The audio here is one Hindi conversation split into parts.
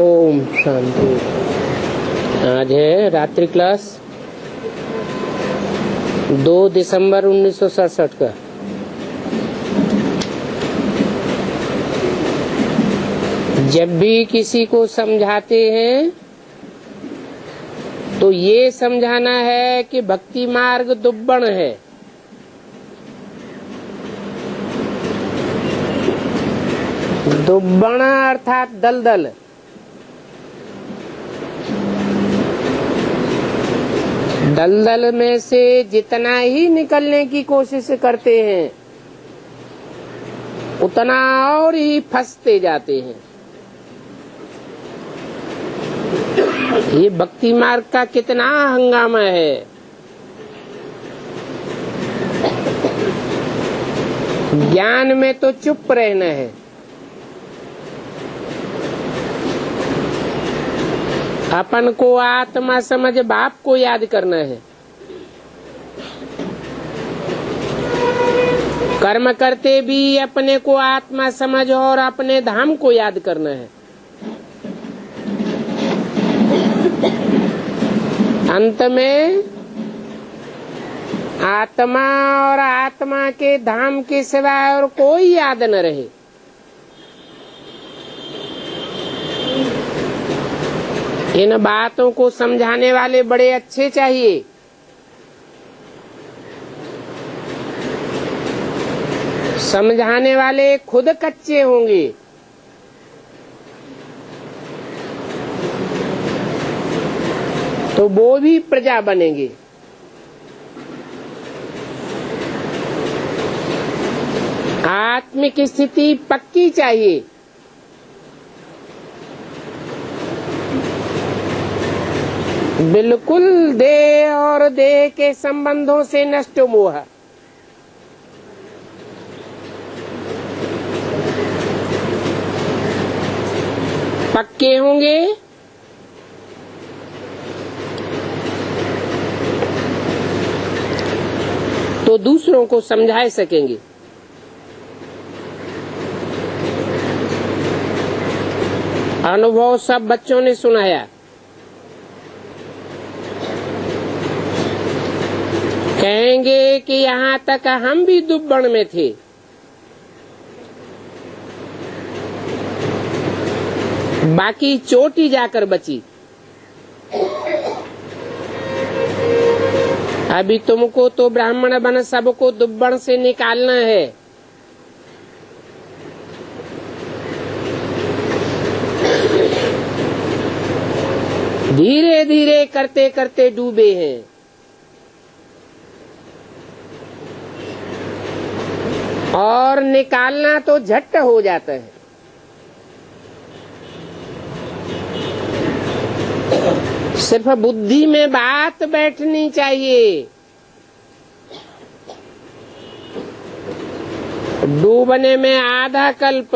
ओम शांति। आज है रात्रि क्लास 2 दिसंबर 1967 का। जब भी किसी को समझाते हैं तो ये समझाना है कि भक्ति मार्ग दुब्बण है। दुब्बण अर्थात दलदल। दलदल में से जितना ही निकलने की कोशिश करते हैं उतना और ही फंसते जाते हैं। ये भक्ति मार्ग का कितना हंगामा है। ज्ञान में तो चुप रहना है, अपन को आत्मा समझ बाप को याद करना है। कर्म करते भी अपने को आत्मा समझ और अपने धाम को याद करना है। अंत में आत्मा और आत्मा के धाम के सिवाय और कोई याद न रहे। इन बातों को समझाने वाले बड़े अच्छे चाहिए। समझाने वाले खुद कच्चे होंगे। तो वो भी प्रजा बनेंगे। आत्मिक स्थिति पक्की चाहिए। बिल्कुल देह और देह के संबंधों से नष्ट मोह। पक्के होंगे तो दूसरों को समझा सकेंगे। अनुभव सब बच्चों ने सुनाया। कहेंगे कि यहाँ तक हम भी दुब्बण में थे। बाकी चोटी जाकर बची। अभी तुमको तो ब्राह्मण बन सबको दुब्बण से निकालना है। धीरे धीरे करते करते डूबे हैं। और निकालना तो झट हो जाता है। सिर्फ बुद्धि में बात बैठनी चाहिए। डूबने में आधा कल्प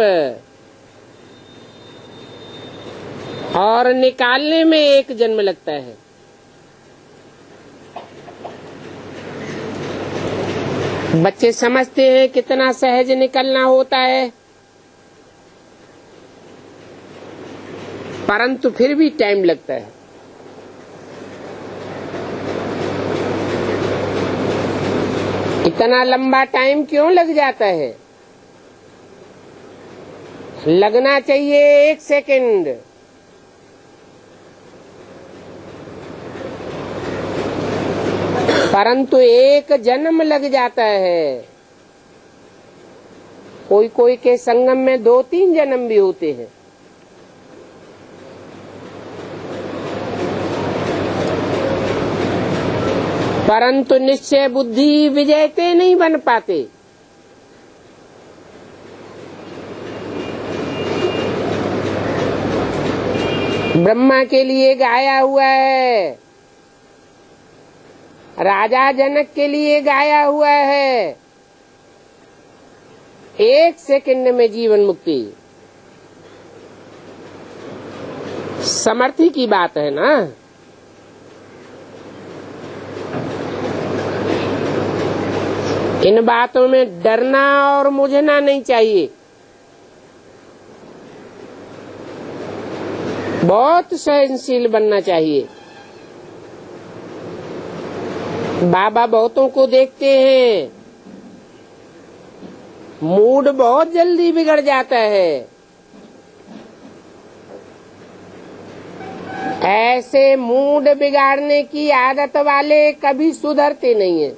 और निकालने में 1 जन्म लगता है। बच्चे समझते हैं कितना सहज निकलना होता है, परंतु फिर भी टाइम लगता है। इतना लंबा टाइम क्यों लग जाता है? लगना चाहिए 1 सेकंड। परंतु 1 जन्म लग जाता है। कोई कोई के संगम में 2-3 जन्म भी होते हैं। परंतु निश्चय बुद्धि विजेते नहीं बन पाते। ब्रह्मा के लिए गाया हुआ है, राजा जनक के लिए गाया हुआ है। 1 सेकंड में जीवन मुक्ति। समर्थी की बात है ना। इन बातों में डरना और मुझना नहीं चाहिए। बहुत सहनशील बनना चाहिए। बाबा बहुतों को देखते हैं, मूड बहुत जल्दी बिगड़ जाता है। ऐसे मूड बिगाड़ने की आदत वाले कभी सुधरते नहीं हैं।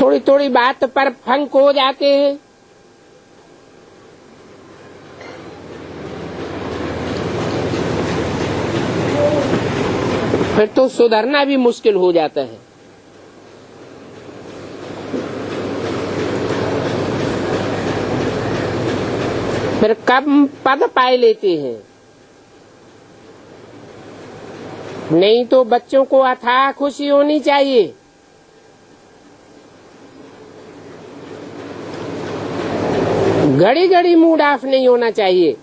थोड़ी थोड़ी बात पर फंक हो जाते हैं। फिर तो सुधरना भी मुश्किल हो जाता है। फिर कम पद पाए लेते हैं। नहीं तो बच्चों को अथाह खुशी होनी चाहिए। घड़ी घड़ी मूड ऑफ नहीं होना चाहिए।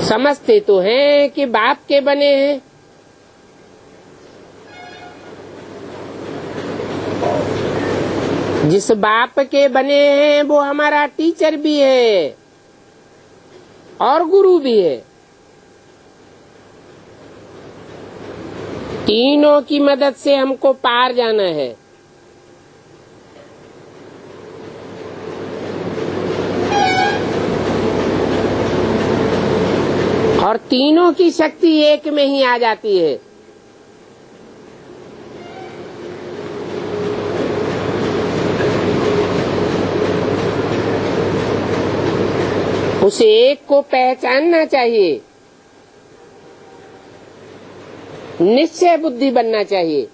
समझते तो हैं कि बाप के बने हैं, जिस बाप के बने हैं वो हमारा टीचर भी है और गुरु भी है। तीनों की मदद से हमको पार जाना है। और तीनों की शक्ति एक में ही आ जाती है। उसे एक को पहचानना चाहिए, निश्चय बुद्धि बनना चाहिए।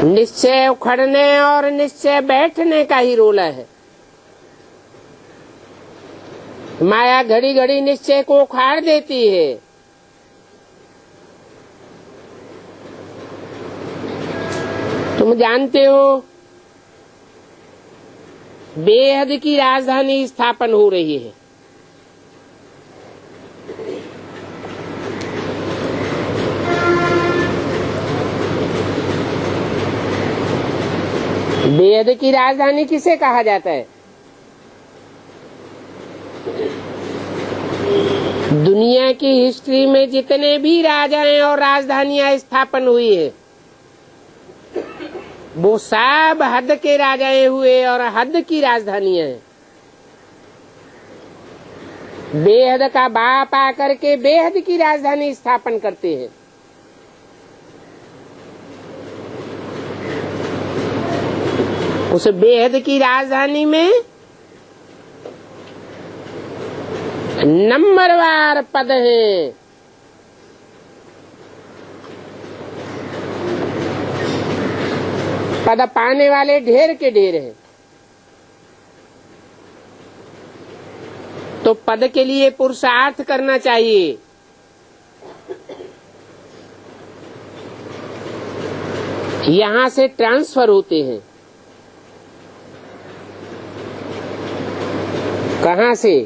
निश्चय उखड़ने और निश्चय बैठने का ही रोल है। माया घड़ी घड़ी निश्चय को उखाड़ देती है। तुम जानते हो बेहद की राजधानी स्थापन हो रही है। बेहद की राजधानी किसे कहा जाता है? दुनिया की हिस्ट्री में जितने भी राजाएं और राजधानियां स्थापन हुई है वो सब हद के राजाएं हुए और हद की राजधानियां हैं। बेहद का बाप आकर के बेहद की राजधानी स्थापन करते हैं। उस बेहद की राजधानी में नंबरवार पद हैं। पद पाने वाले ढेर के ढेर हैं। तो पद के लिए पुरुषार्थ करना चाहिए। यहाँ से ट्रांसफर होते हैं। कहाँ से?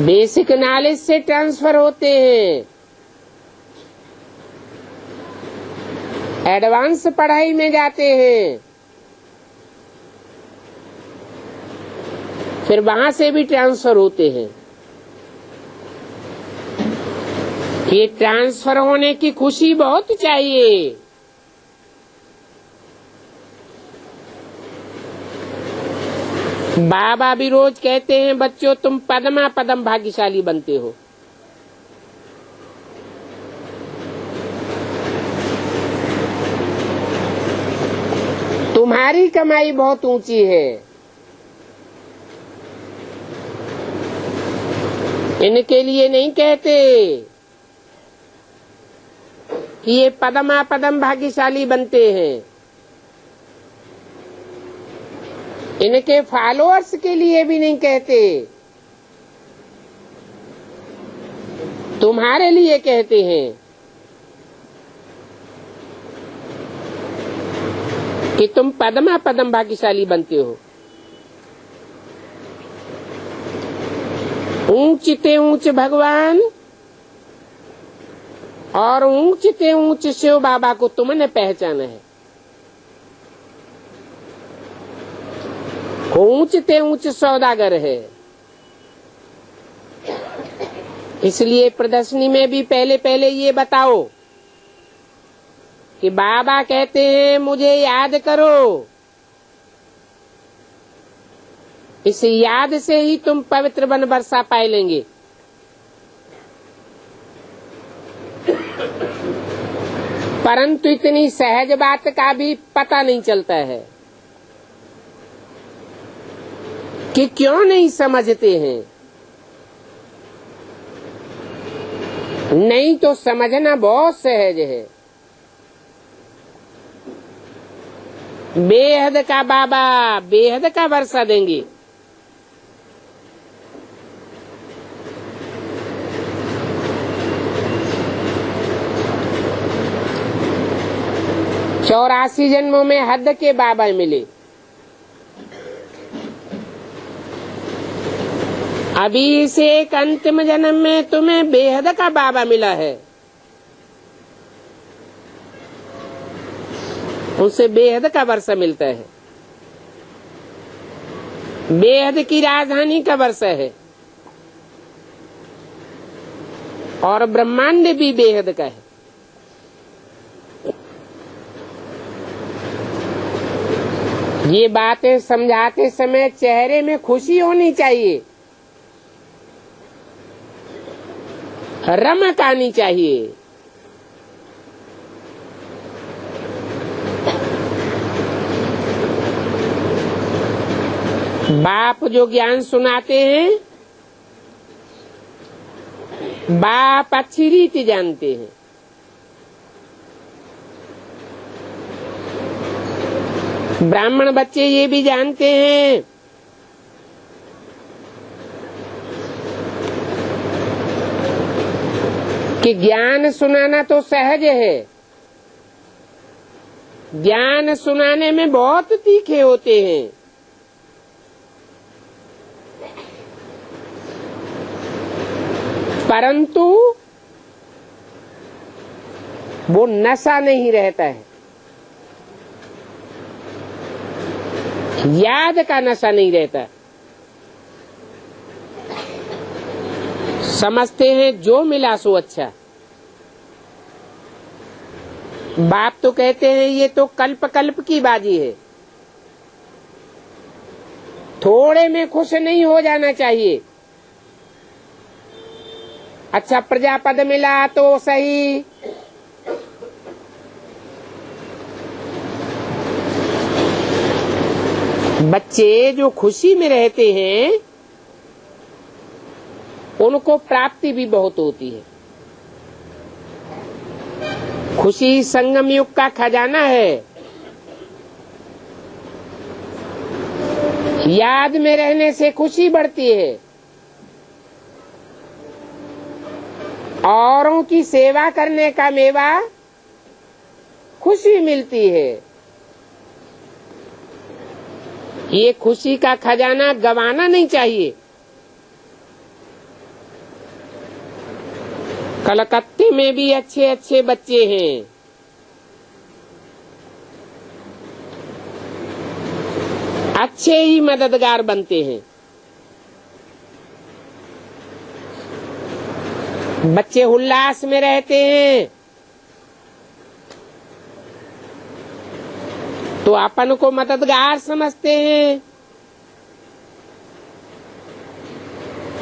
बेसिक नॉलेज से ट्रांसफर होते हैं। एडवांस पढ़ाई में जाते हैं। फिर वहां से भी ट्रांसफर होते हैं। ये ट्रांसफर होने की खुशी बहुत चाहिए। बाबा भी रोज कहते हैं बच्चों तुम पदमा पदम भाग्यशाली बनते हो। तुम्हारी कमाई बहुत ऊंची है। इनके लिए नहीं कहते कि ये पदमा पदम भाग्यशाली बनते हैं। इनके फॉलोअर्स के लिए भी नहीं कहते, तुम्हारे लिए कहते हैं कि तुम पदमा पदम भाग्यशाली बनते हो। ऊंचते ऊंच भगवान और ऊंचते ऊंच शिव बाबा को तुमने पहचाना है। ऊंचते ऊंच सौदागर है। इसलिए प्रदर्शनी में भी पहले पहले ये बताओ कि बाबा कहते हैं मुझे याद करो। इस याद से ही तुम पवित्र वन वर्षा पाए लेंगे। परंतु इतनी सहज बात का भी पता नहीं चलता है कि क्यों नहीं समझते हैं। नहीं तो समझना बहुत सहज है। बेहद का बाबा बेहद का वर्षा देंगे। चौरासी जन्मों में हद के बाबा मिले। अभी से एक अंतिम जन्म में तुम्हें बेहद का बाबा मिला है। उनसे बेहद का वर्षा मिलता है। बेहद की राजधानी का वर्षा है और ब्रह्मांड भी बेहद का है। ये बातें समझाते समय चेहरे में खुशी होनी चाहिए, रमक आनी चाहिए। बाप जो ज्ञान सुनाते हैं, बाप अच्छी रीति जानते हैं। ब्राह्मण बच्चे ये भी जानते हैं कि ज्ञान सुनाना तो सहज है। ज्ञान सुनाने में बहुत तीखे होते हैं। परंतु वो नशा नहीं रहता है। याद का नशा नहीं रहता। समझते हैं जो मिला सो अच्छा। बाप तो कहते हैं ये तो कल्प कल्प की बाजी है। थोड़े में खुश नहीं हो जाना चाहिए। अच्छा प्रजापद मिला तो सही, बच्चे जो खुशी में रहते हैं उनको प्राप्ति भी बहुत होती है। खुशी संगम युग का खजाना है। याद में रहने से खुशी बढ़ती है। औरों की सेवा करने का मेवा खुशी मिलती है। ये खुशी का खजाना गंवाना नहीं चाहिए। कलकत्ते में भी अच्छे अच्छे बच्चे हैं। अच्छे ही मददगार बनते हैं। बच्चे उल्लास में रहते हैं तो अपन को मददगार समझते हैं।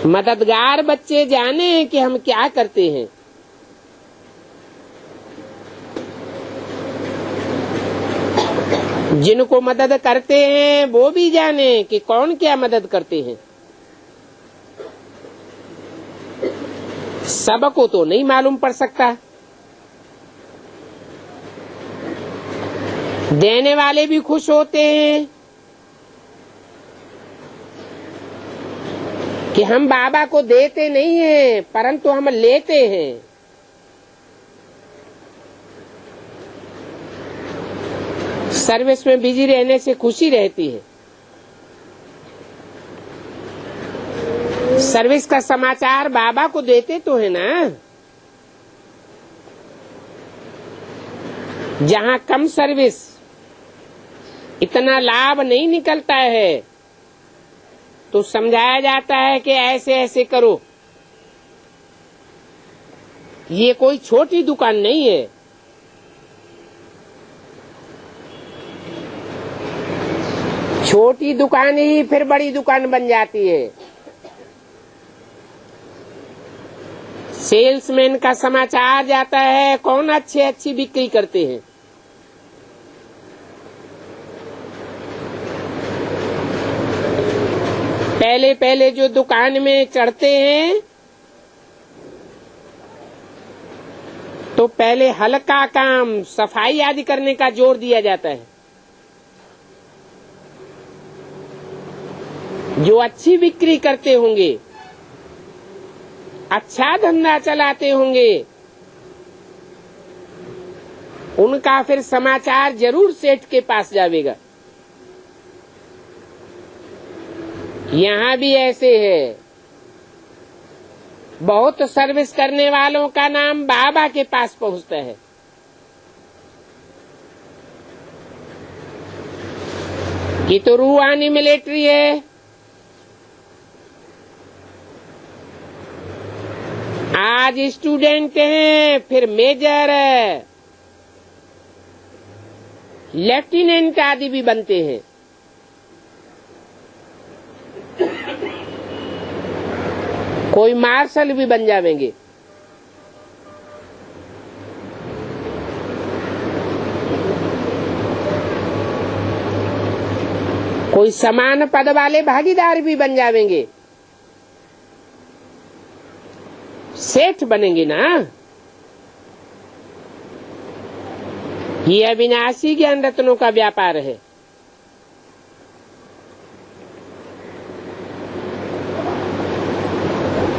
मददगार बच्चे जाने कि हम क्या करते हैं। जिनको मदद करते हैं वो भी जाने कि कौन क्या मदद करते हैं। सबको तो नहीं मालूम पड़ सकता। देने वाले भी खुश होते हैं कि हम बाबा को देते नहीं हैं परंतु हम लेते हैं। सर्विस में बिजी रहने से खुशी रहती है। सर्विस का समाचार बाबा को देते तो है ना। जहाँ कम सर्विस इतना लाभ नहीं निकलता है तो समझाया जाता है कि ऐसे ऐसे करो। ये कोई छोटी दुकान नहीं है। छोटी दुकान ही फिर बड़ी दुकान बन जाती है। सेल्समैन का समाचार जाता है कौन अच्छी बिक्री करते हैं। पहले पहले जो दुकान में चढ़ते हैं तो पहले हल्का काम सफाई आदि करने का जोर दिया जाता है। जो अच्छी बिक्री करते होंगे, अच्छा धंधा चलाते होंगे, उनका फिर समाचार जरूर सेठ के पास जाएगा। यहाँ भी ऐसे है। बहुत सर्विस करने वालों का नाम बाबा के पास पहुंचता है। ये तो रूहानी मिलिट्री है। आज स्टूडेंट हैं, फिर मेजर है, लेफ्टिनेंट आदि भी बनते हैं। कोई मार्शल भी बन जाएंगे। कोई समान पद वाले भागीदार भी बन जाएंगे। सेठ बनेंगे ना। ये अविनाशी ज्ञान रत्नों का व्यापार है।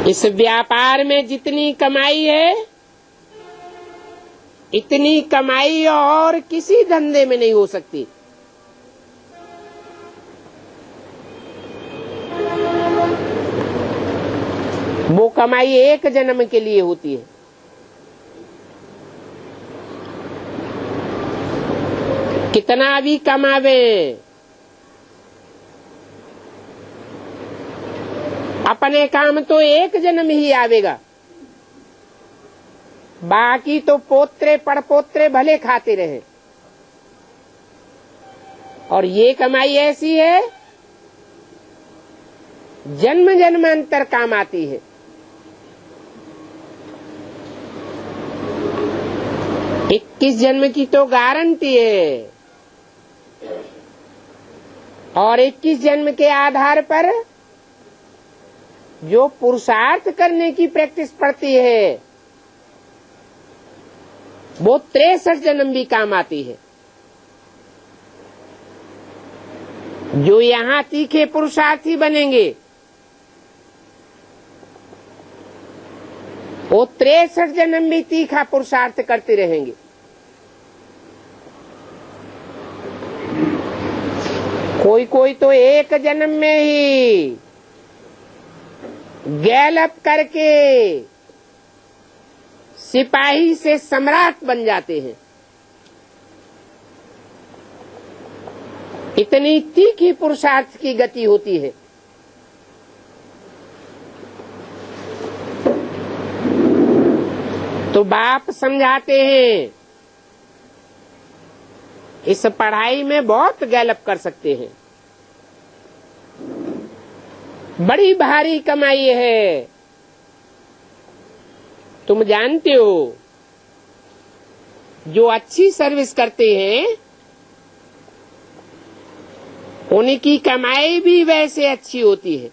इस व्यापार में जितनी कमाई है, इतनी कमाई और किसी धंधे में नहीं हो सकती। वो कमाई एक जन्म के लिए होती है। कितना भी कमावे, अपने काम तो एक जन्म ही आवेगा। बाकी तो पोत्रे पड़पोत्रे भले खाते रहे। और ये कमाई ऐसी है जन्म जन्मांतर काम आती है। 21 जन्म की तो गारंटी है। और 21 जन्म के आधार पर जो पुरुषार्थ करने की प्रैक्टिस पड़ती है वो 63 जन्म भी काम आती है। जो यहाँ तीखे पुरुषार्थी बनेंगे वो 63 जन्म भी तीखा पुरुषार्थ करते रहेंगे। कोई कोई तो एक जन्म में ही गैलअप करके सिपाही से सम्राट बन जाते हैं। इतनी तीखी पुरुषार्थ की गति होती है। तो बाप समझाते हैं इस पढ़ाई में बहुत गैलअप कर सकते हैं। बड़ी भारी कमाई है। तुम जानते हो जो अच्छी सर्विस करते हैं उनकी कमाई भी वैसे अच्छी होती है।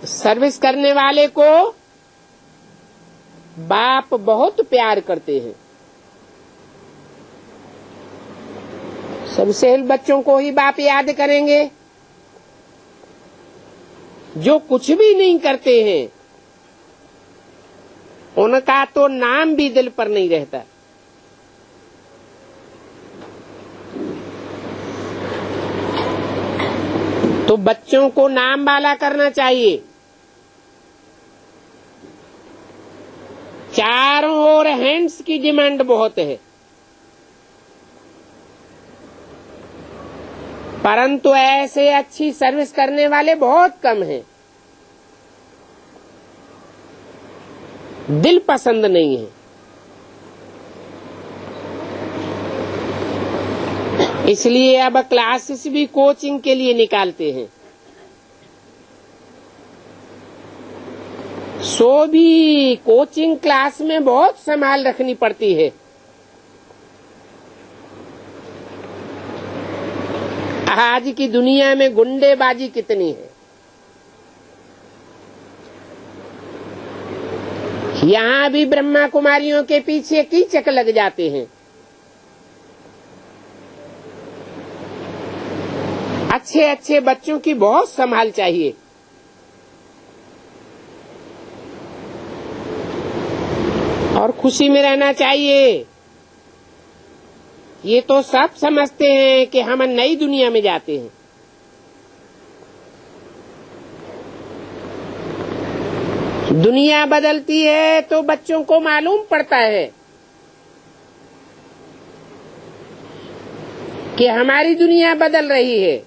सर्विस करने वाले को बाप बहुत प्यार करते हैं। सबसे बच्चों को ही बाप याद करेंगे। जो कुछ भी नहीं करते हैं उनका तो नाम भी दिल पर नहीं रहता। तो तो बच्चों को नाम वाला करना चाहिए। चारों ओर हैंड्स की डिमांड बहुत है, परंतु ऐसे अच्छी सर्विस करने वाले बहुत कम हैं। दिल पसंद नहीं है, इसलिए अब क्लासेस भी कोचिंग के लिए निकालते हैं। सो भी कोचिंग क्लास में बहुत संभाल रखनी पड़ती है। आज की दुनिया में गुंडेबाजी कितनी है। यहाँ भी ब्रह्मा कुमारियों के पीछे कीचक लग जाते हैं। अच्छे अच्छे बच्चों की बहुत संभाल चाहिए। और खुशी में रहना चाहिए। ये तो सब समझते हैं कि हम नई दुनिया में जाते हैं। दुनिया बदलती है तो बच्चों को मालूम पड़ता है कि हमारी दुनिया बदल रही है।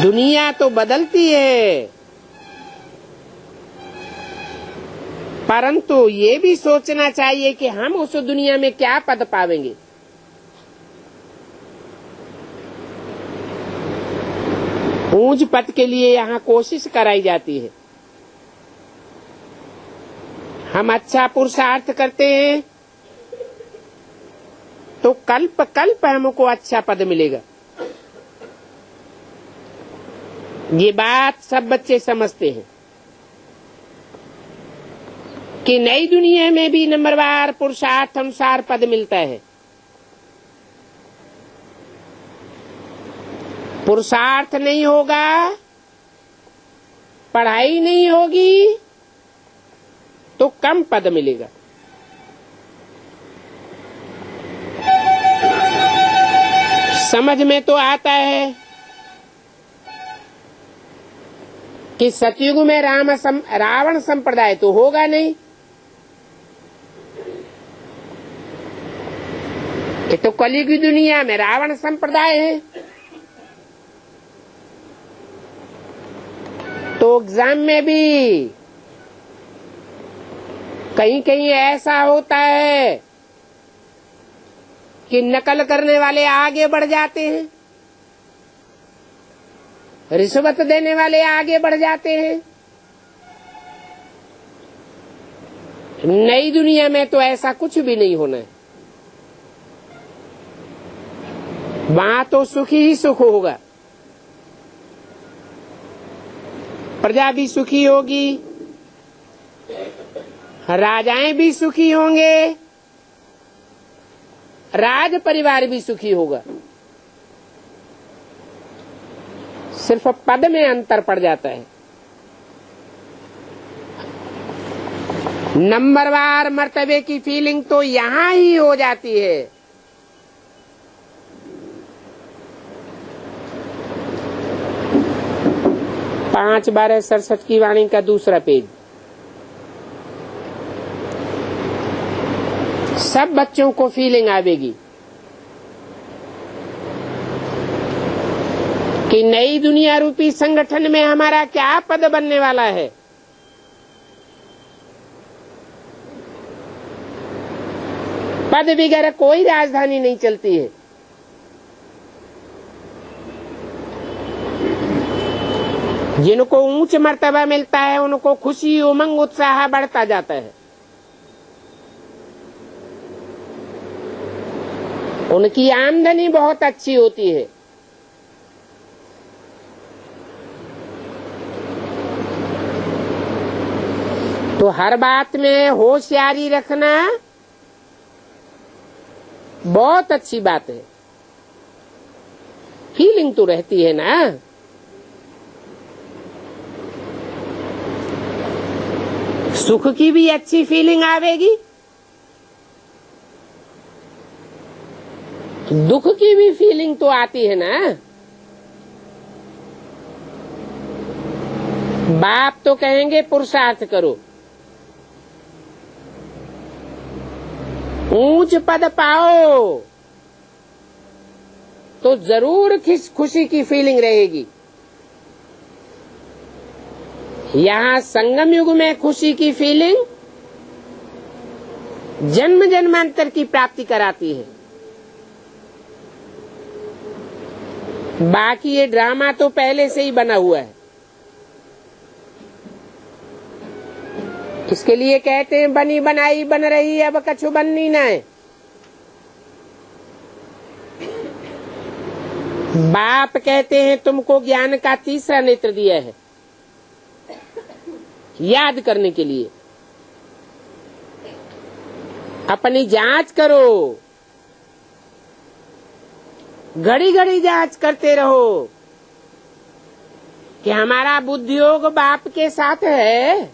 दुनिया तो बदलती है, परंतु ये भी सोचना चाहिए कि हम उस दुनिया में क्या पद पावेंगे। ऊंच पद के लिए यहाँ कोशिश कराई जाती है। हम अच्छा पुरुषार्थ करते हैं तो कल्प कल्प हमको अच्छा पद मिलेगा। ये बात सब बच्चे समझते हैं कि नई दुनिया में भी नंबरवार पुरुषार्थ अनुसार पद मिलता है। पुरुषार्थ नहीं होगा, पढ़ाई नहीं होगी तो कम पद मिलेगा। समझ में तो आता है कि सतयुग में रावण संप्रदाय तो होगा नहीं। ये तो कलयुग की दुनिया में रावण संप्रदाय है। तो एग्जाम में भी कहीं कहीं ऐसा होता है कि नकल करने वाले आगे बढ़ जाते हैं, रिश्वत देने वाले आगे बढ़ जाते हैं। नई दुनिया में तो ऐसा कुछ भी नहीं होना है। वहां तो सुखी ही सुख होगा, प्रजा भी सुखी होगी, राजाएं भी सुखी होंगे, राज परिवार भी सुखी होगा। सिर्फ पद में अंतर पड़ जाता है। नंबरवार मर्तबे की फीलिंग तो यहां ही हो जाती है। पांच 12 67 की वाणी का दूसरा पेज। सब बच्चों को फीलिंग आवेगी कि नई दुनिया रूपी संगठन में हमारा क्या पद बनने वाला है। पद वगैरह कोई राजधानी नहीं चलती है। जिनको ऊंच मर्तबा मिलता है उनको खुशी उमंग उत्साह बढ़ता जाता है। उनकी आमदनी बहुत अच्छी होती है। तो हर बात में होशियारी रखना बहुत अच्छी बात है। फीलिंग तो रहती है ना। सुख की भी अच्छी फीलिंग आवेगी दुख की भी फीलिंग तो आती है ना। बाप तो कहेंगे पुरुषार्थ करो, ऊंच पद पाओ, तो जरूर खुशी की फीलिंग रहेगी। यहाँ संगम युग में खुशी की फीलिंग जन्म जन्मांतर की प्राप्ति कराती है। बाकी ये ड्रामा तो पहले से ही बना हुआ है। इसके लिए कहते हैं बनी बनाई बन रही, अब कछु बननी न है। बाप कहते हैं तुमको ज्ञान का तीसरा नेत्र दिया है याद करने के लिए। अपनी जांच करो, घड़ी घड़ी जांच करते रहो कि हमारा बुद्धियोग बाप के साथ है।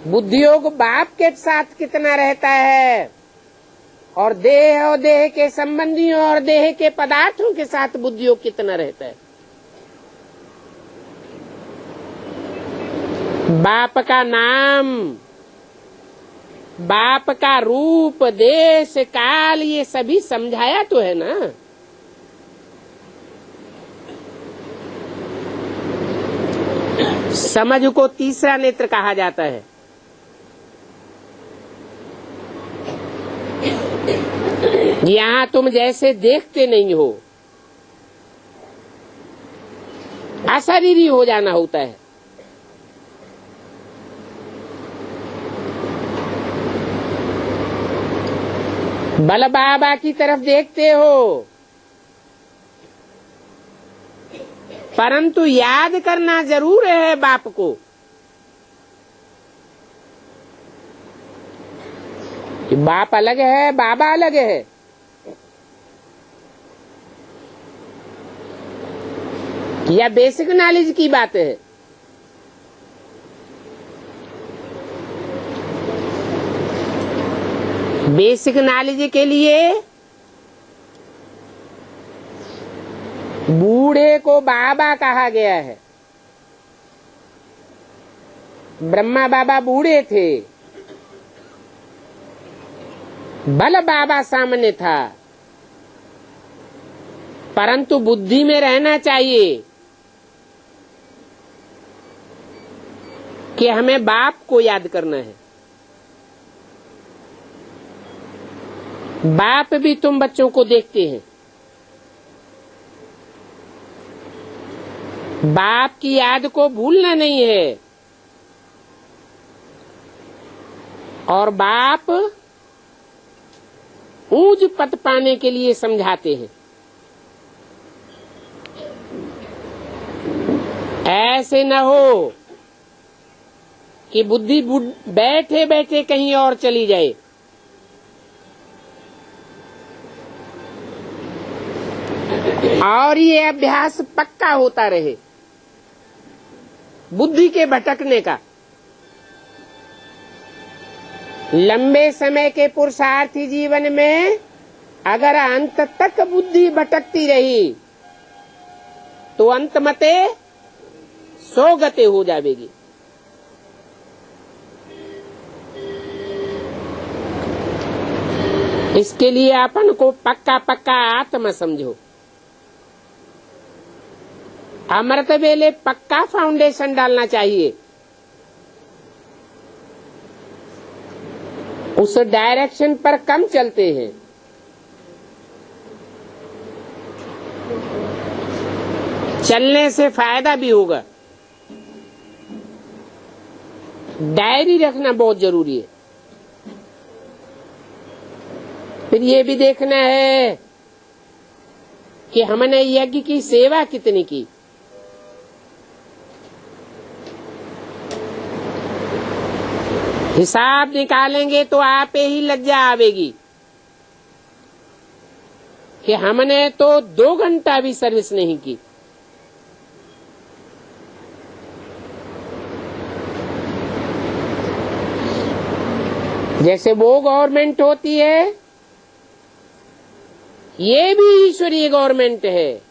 बुद्धियोग बाप के साथ कितना रहता है, और देह के संबंधियों और देह के पदार्थों के साथ बुद्धियोग कितना रहता है। बाप का नाम, बाप का रूप, देश, काल, ये सभी समझाया तो है ना। समझ को तीसरा नेत्र कहा जाता है। यहाँ तुम जैसे देखते नहीं हो, अशरीरी हो जाना होता है। बल बाबा की तरफ देखते हो, परंतु याद करना जरूर है बाप को। कि बाप अलग है, बाबा अलग है। यह बेसिक नॉलेज की बात है। बेसिक नॉलेज के लिए बूढ़े को बाबा कहा गया है। ब्रह्मा बाबा बूढ़े थे, बल बाबा सामने था, परंतु बुद्धि में रहना चाहिए कि हमें बाप को याद करना है। बाप भी तुम बच्चों को देखते हैं। बाप की याद को भूलना नहीं है। और बाप ऊंच पद पाने के लिए समझाते हैं। ऐसे न हो कि बुद्धि बैठे बैठे कहीं और चली जाए। और ये अभ्यास पक्का होता रहे बुद्धि के भटकने का। लंबे समय के पुरुषार्थी जीवन में अगर अंत तक बुद्धि भटकती रही तो अंत मते सो गते हो जाएगी। इसके लिए अपन को पक्का पक्का आत्मा समझो। अमृत वेले पक्का फाउंडेशन डालना चाहिए। उस डायरेक्शन पर कम चलते हैं। चलने से फायदा भी होगा। डायरी रखना बहुत जरूरी है। फिर ये भी देखना है कि हमने यज्ञ की सेवा कितनी की। हिसाब निकालेंगे तो आप ही लज्जा आवेगी कि हमने तो 2 घंटा भी सर्विस नहीं की। जैसे वो गवर्नमेंट होती है ये भी ईश्वरीय गवर्नमेंट है।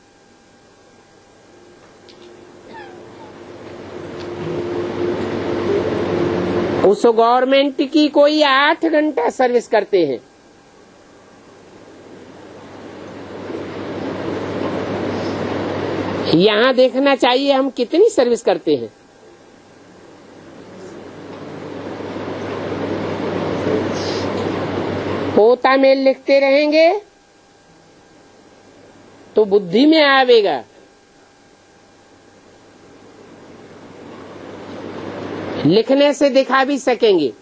उस गवर्नमेंट की कोई 8 घंटा सर्विस करते हैं। यहां देखना चाहिए हम कितनी सर्विस करते हैं। पोता में लिखते रहेंगे तो बुद्धि में आवेगा। लिखने से दिखा भी सकेंगे।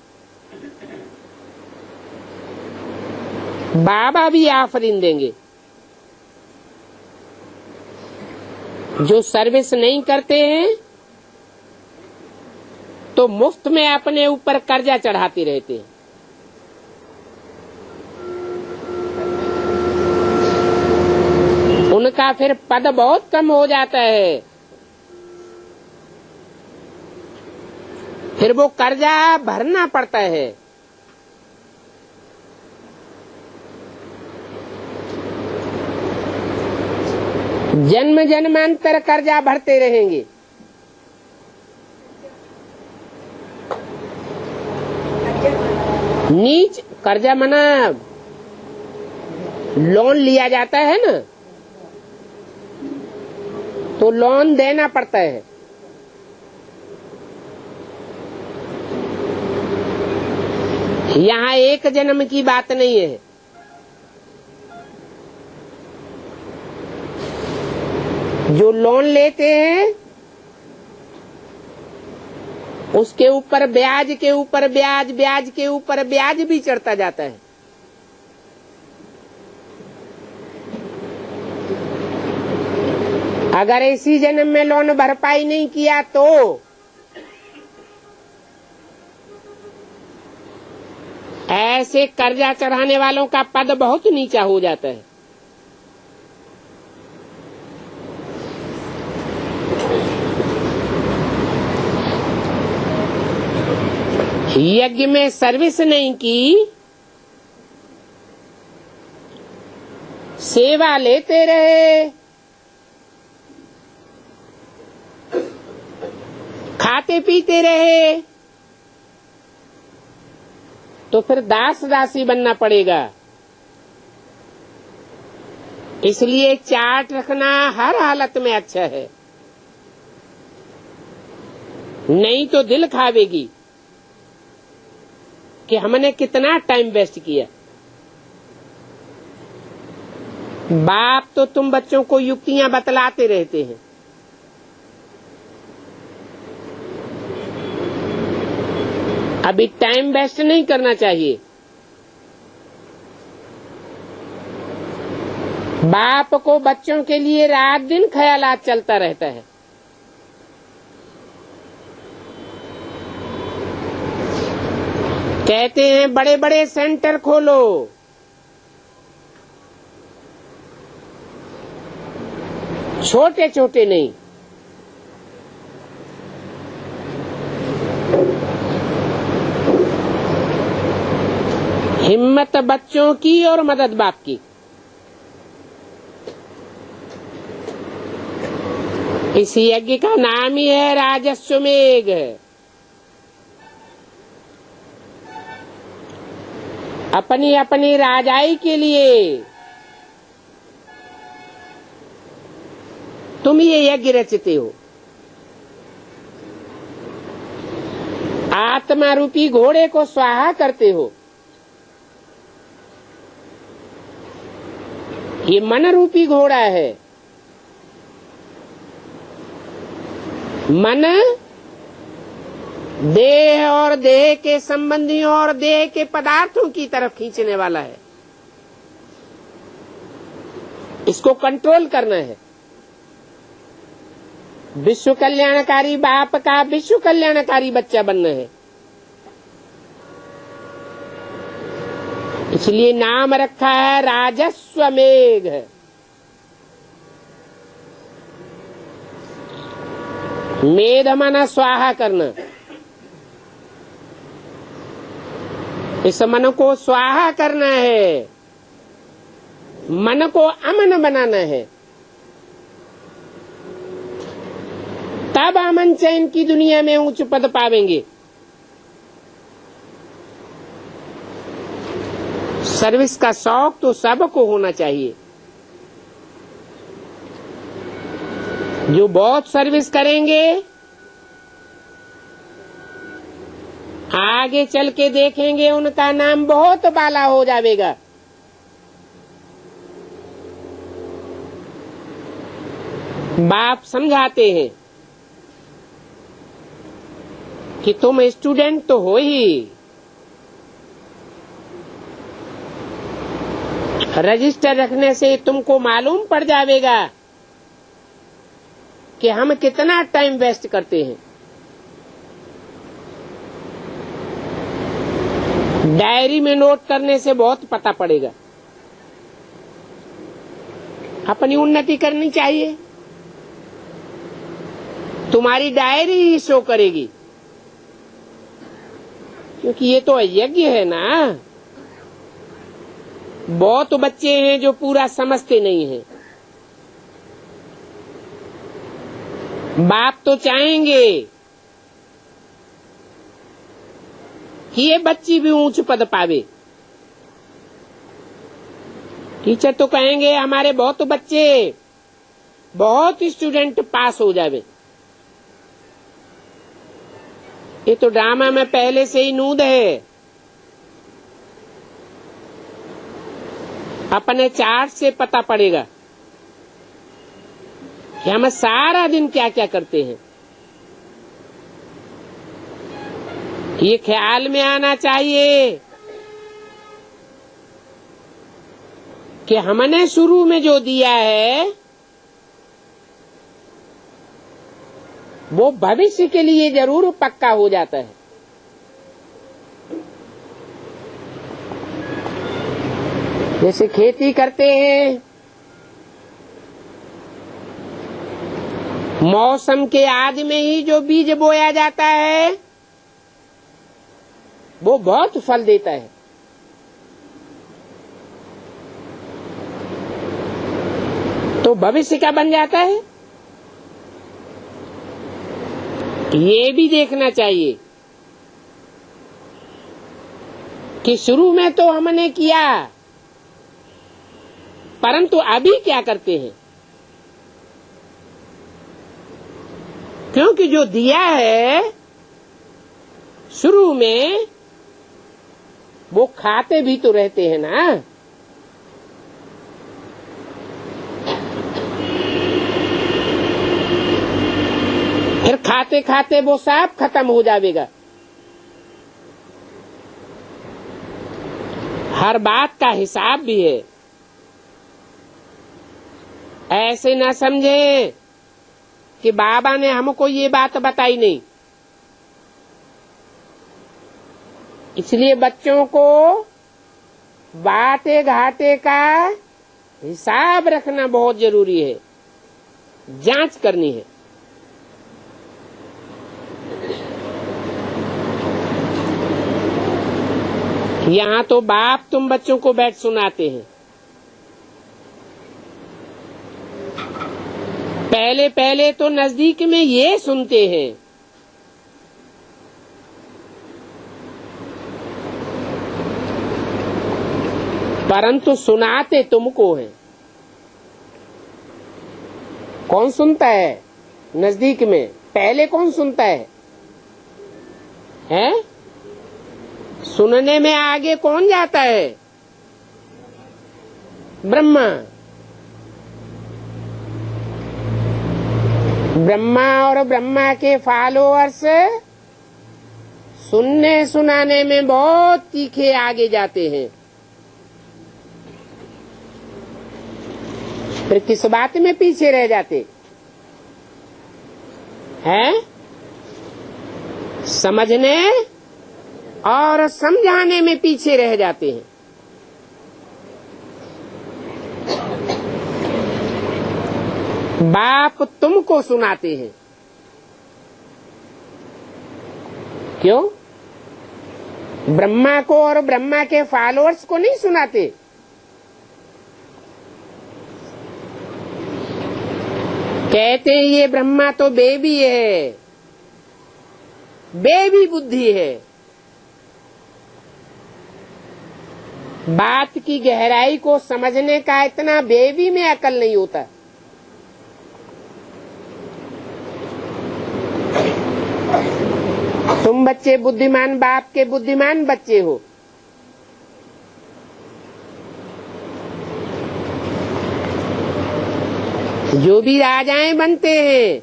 बाबा भी आफरीन देंगे। जो सर्विस नहीं करते हैं तो मुफ्त में अपने ऊपर कर्जा चढ़ाते रहते हैं। उनका फिर पद बहुत कम हो जाता है। फिर वो कर्जा भरना पड़ता है। जन्म जन्मांतर कर्जा भरते रहेंगे। नीच कर्जा मना लोन लिया जाता है ना, तो लोन देना पड़ता है। यहाँ एक जन्म की बात नहीं है। जो लोन लेते हैं उसके ऊपर ब्याज के ऊपर ब्याज, ब्याज के ऊपर ब्याज भी चढ़ता जाता है। अगर इसी जन्म में लोन भरपाई नहीं किया तो ऐसे कर्जा चढ़ाने वालों का पद बहुत नीचा हो जाता है। यज्ञ में सर्विस नहीं की, सेवा लेते रहे, खाते पीते रहे, तो फिर दास दासी बनना पड़ेगा। इसलिए चार्ट रखना हर हालत में अच्छा है, नहीं तो दिल खावेगी कि हमने कितना टाइम वेस्ट किया। बाप तो तुम बच्चों को युक्तियां बतलाते रहते हैं, अभी टाइम वेस्ट नहीं करना चाहिए। बाप को बच्चों के लिए रात दिन ख्यालात चलता रहता है। कहते हैं बड़े बड़े सेंटर खोलो, छोटे छोटे नहीं। हिम्मत बच्चों की और मदद बाप की। इस यज्ञ का नाम ही है राजस्वमेघ। अपनी अपनी राजाई के लिए तुम ये यज्ञ रचते हो। आत्मा रूपी घोड़े को स्वाहा करते हो। ये मन रूपी घोड़ा है। मन देह और देह के संबंधियों और देह के पदार्थों की तरफ खींचने वाला है। इसको कंट्रोल करना है। विश्व कल्याणकारी बाप का विश्व कल्याणकारी बच्चा बनना है। इसलिए नाम रखा है राजस्वमेघ। मेध माना स्वाहा करना। इस मन को स्वाहा करना है। मन को अमन बनाना है, तब अमन चैन की दुनिया में उच्च पद पावेंगे। सर्विस का शौक तो सबको होना चाहिए। जो बहुत सर्विस करेंगे आगे चल के देखेंगे उनका नाम बहुत बाला हो जाएगा। बाप समझाते हैं कि तुम स्टूडेंट तो हो ही, रजिस्टर रखने से तुमको मालूम पड़ जाएगा कि हम कितना टाइम वेस्ट करते हैं। डायरी में नोट करने से बहुत पता पड़ेगा। अपनी उन्नति करनी चाहिए, तुम्हारी डायरी ही शो करेगी, क्योंकि ये तो यज्ञ है ना। बहुत बच्चे हैं जो पूरा समझते नहीं हैं। बाप तो चाहेंगे कि ये बच्ची भी ऊंच पद पावे। टीचर तो कहेंगे हमारे बहुत बच्चे, बहुत स्टूडेंट पास हो जावे। ये तो ड्रामा में पहले से ही नूद है। अपने चार्ट से पता पड़ेगा कि हम सारा दिन क्या क्या करते हैं। ये ख्याल में आना चाहिए कि हमने शुरू में जो दिया है वो भविष्य के लिए जरूर पक्का हो जाता है। जैसे खेती करते हैं, मौसम के आदि में ही जो बीज बोया जाता है वो बहुत फल देता है। तो भविष्य क्या बन जाता है ये भी देखना चाहिए कि शुरू में तो हमने किया, परंतु अभी क्या करते हैं। क्योंकि जो दिया है शुरू में वो खाते भी तो रहते हैं ना। फिर खाते खाते वो सब खत्म हो जाएगा। हर बात का हिसाब भी है। ऐसे न समझे कि बाबा ने हमको ये बात बताई नहीं, इसलिए बच्चों को बाटे घाटे का हिसाब रखना बहुत जरूरी है, जांच करनी है। यहाँ तो बाप तुम बच्चों को बैठ सुनाते हैं। पहले पहले तो नजदीक में ये सुनते हैं, परंतु सुनाते तुमको हैं। कौन सुनता है नजदीक में? पहले कौन सुनता है? हैं? सुनने में आगे कौन जाता है? ब्रह्मा। ब्रह्मा और ब्रह्मा के फॉलोअर्स सुनने सुनाने में बहुत तीखे आगे जाते हैं। फिर किस बात में पीछे रह जाते हैं? समझने और समझाने में पीछे रह जाते हैं। बाप तुमको सुनाते हैं। क्यों? ब्रह्मा को और ब्रह्मा के फॉलोअर्स को नहीं सुनाते। कहते हैं ये ब्रह्मा तो बेबी है, बेबी बुद्धि है। बात की गहराई को समझने का इतना बेबी में अकल नहीं होता। तुम बच्चे बुद्धिमान बाप के बुद्धिमान बच्चे हो। जो भी राजाएं बनते हैं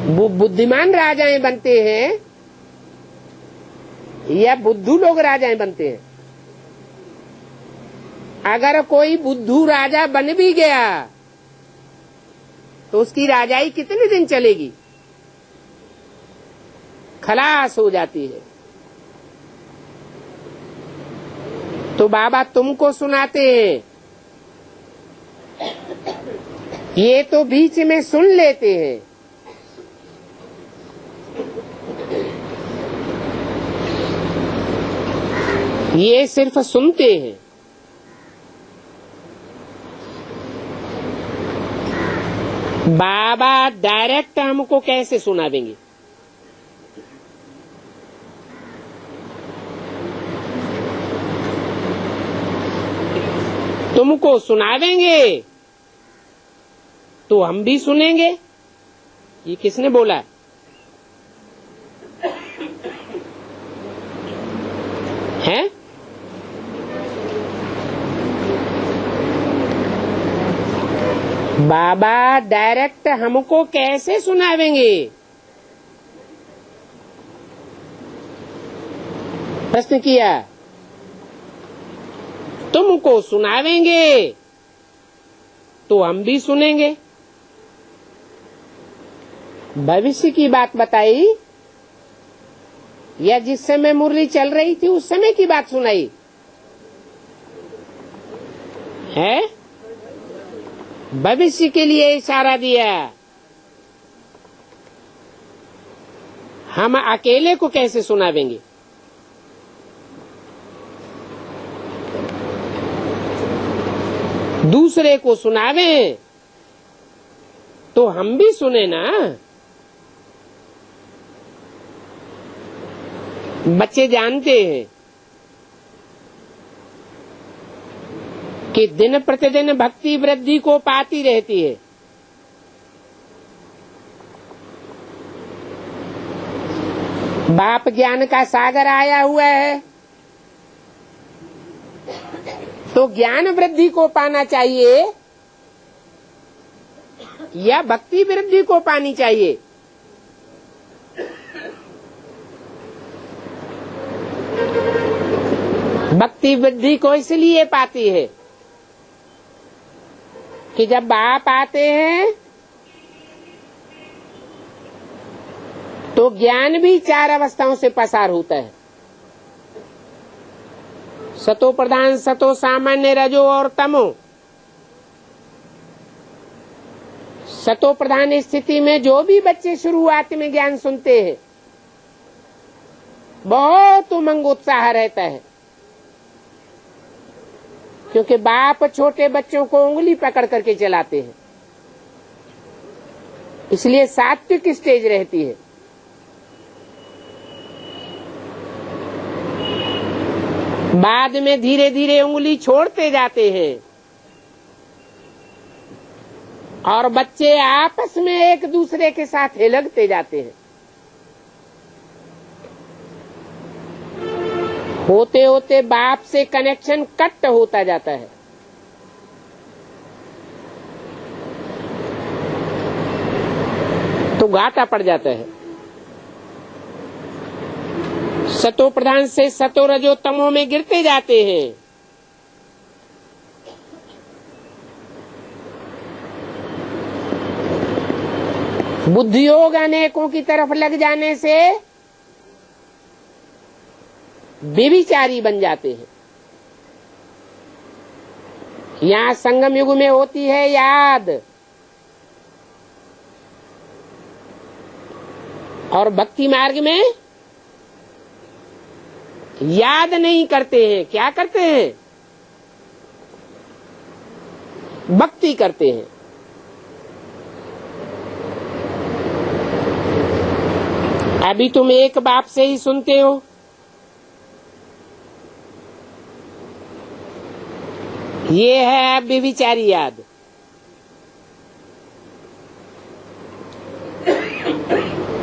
वो बुद्धिमान राजाएं बनते हैं या बुद्धू लोग राजाएं बनते हैं? अगर कोई बुद्धू राजा बन भी गया तो उसकी राजाई कितने दिन चलेगी? खलास हो जाती है। तो बाबा तुमको सुनाते हैं, ये तो बीच में सुन लेते हैं। ये सिर्फ सुनते हैं। बाबा डायरेक्ट हमको कैसे सुना देंगे? तुमको सुना देंगे तो हम भी सुनेंगे। ये किसने बोला? है बाबा डायरेक्ट हमको कैसे सुनावेंगे? प्रश्न किया। तुमको सुनावेंगे तो हम भी सुनेंगे। भविष्य की बात बताई या जिस समय मुरली चल रही थी उस समय की बात सुनाई है? भविष्य के लिए इशारा दिया। हम अकेले को कैसे सुनावेंगे? दूसरे को सुनावें तो हम भी सुने ना। बच्चे जानते हैं कि दिन प्रतिदिन भक्ति वृद्धि को पाती रहती है। बाप ज्ञान का सागर आया हुआ है तो ज्ञान वृद्धि को पाना चाहिए या भक्ति वृद्धि को पानी चाहिए? भक्ति वृद्धि को इसलिए पाती है कि जब बाप आते हैं तो ज्ञान भी चार अवस्थाओं से पसार होता है। सतो प्रधान, सतो सामान्य, रजो और तमो। सतो प्रधान स्थिति में जो भी बच्चे शुरुआत में ज्ञान सुनते हैं बहुत उमंग उत्साह रहता है, क्योंकि बाप छोटे बच्चों को उंगली पकड़ करके चलाते हैं, इसलिए सात्विक स्टेज रहती है। बाद में धीरे धीरे उंगली छोड़ते जाते हैं और बच्चे आपस में एक दूसरे के साथ हिलकते जाते हैं। होते होते बाप से कनेक्शन कट होता जाता है। तो घाटा पड़ जाता है। सतो प्रधान से सतो रजो तमो में गिरते जाते हैं। बुद्धि योग अनेकों की तरफ लग जाने से व्यभिचारी बन जाते हैं। यहाँ संगम युग में होती है याद, और भक्ति मार्ग में याद नहीं करते हैं। क्या करते हैं? भक्ति करते हैं। अभी तुम एक बाप से ही सुनते हो, ये है व्यभिचारी याद।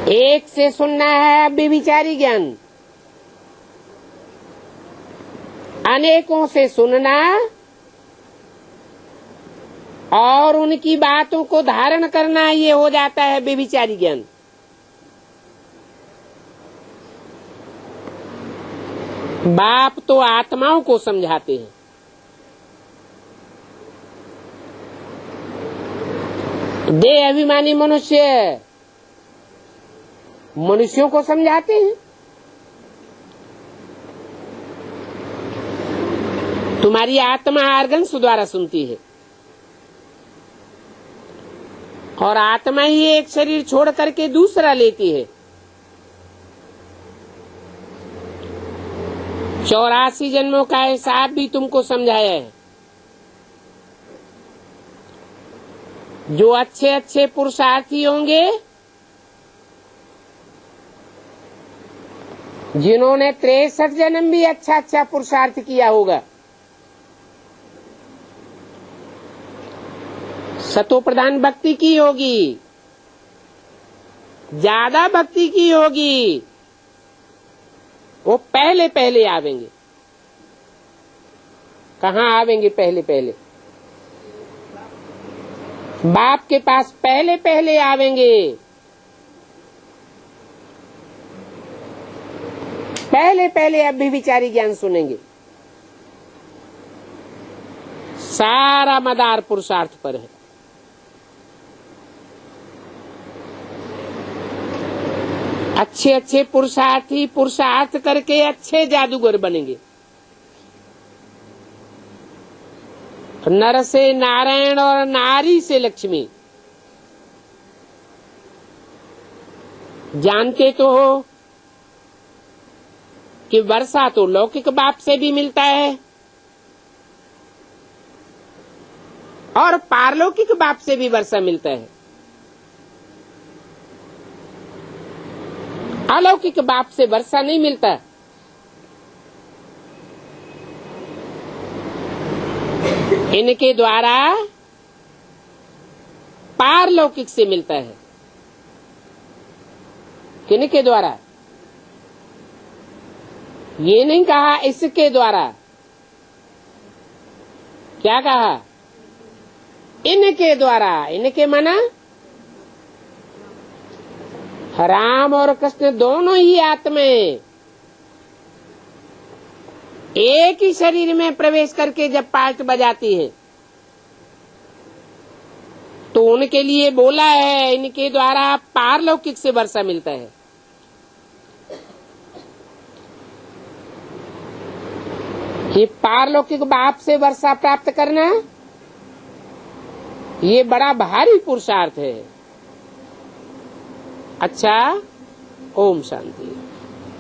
एक से सुनना है व्यभिचारी ज्ञान, अनेकों से सुनना और उनकी बातों को धारण करना, ये हो जाता है व्यभिचारी ज्ञान। बाप तो आत्माओं को समझाते हैं, देह अभिमानी मनुष्य मनुष्यों को समझाते हैं। तुम्हारी आत्मा आर्गन्स द्वारा सुनती है और आत्मा ही एक शरीर छोड़ करके दूसरा लेती है। 84 जन्मों का हिसाब भी तुमको समझाया है। जो अच्छे अच्छे पुरुषार्थी होंगे, जिन्होंने 63 जन्म भी अच्छा अच्छा पुरुषार्थ किया होगा, सतो प्रधान भक्ति की होगी, ज्यादा भक्ति की होगी, वो पहले पहले आवेंगे। कहाँ आवेंगे पहले पहले? बाप के पास पहले पहले आवेंगे। पहले पहले अव्यभिचारी ज्ञान सुनेंगे। सारा मदार पुरुषार्थ पर है। अच्छे अच्छे पुरुषार्थी पुरुषार्थ करके अच्छे जादूगर बनेंगे। नर से नारायण और नारी से लक्ष्मी। जानते तो हो कि वर्षा तो लौकिक बाप से भी मिलता है और पारलौकिक बाप से भी वर्षा मिलता है। अलौकिक बाप से वर्षा नहीं मिलता। इनके द्वारा पारलौकिक से मिलता है। किनके द्वारा? ये नहीं कहा इसके द्वारा, क्या कहा? इनके द्वारा। इनके माना राम और कृष्ण दोनों ही आत्माएं एक ही शरीर में प्रवेश करके जब पाठ बजाती है तो उनके लिए बोला है, इनके द्वारा पारलौकिक से वर्षा मिलता है। ये पारलौकिक बाप से वर्षा प्राप्त करना ये बड़ा भारी पुरुषार्थ है। अच्छा, ओम शांति।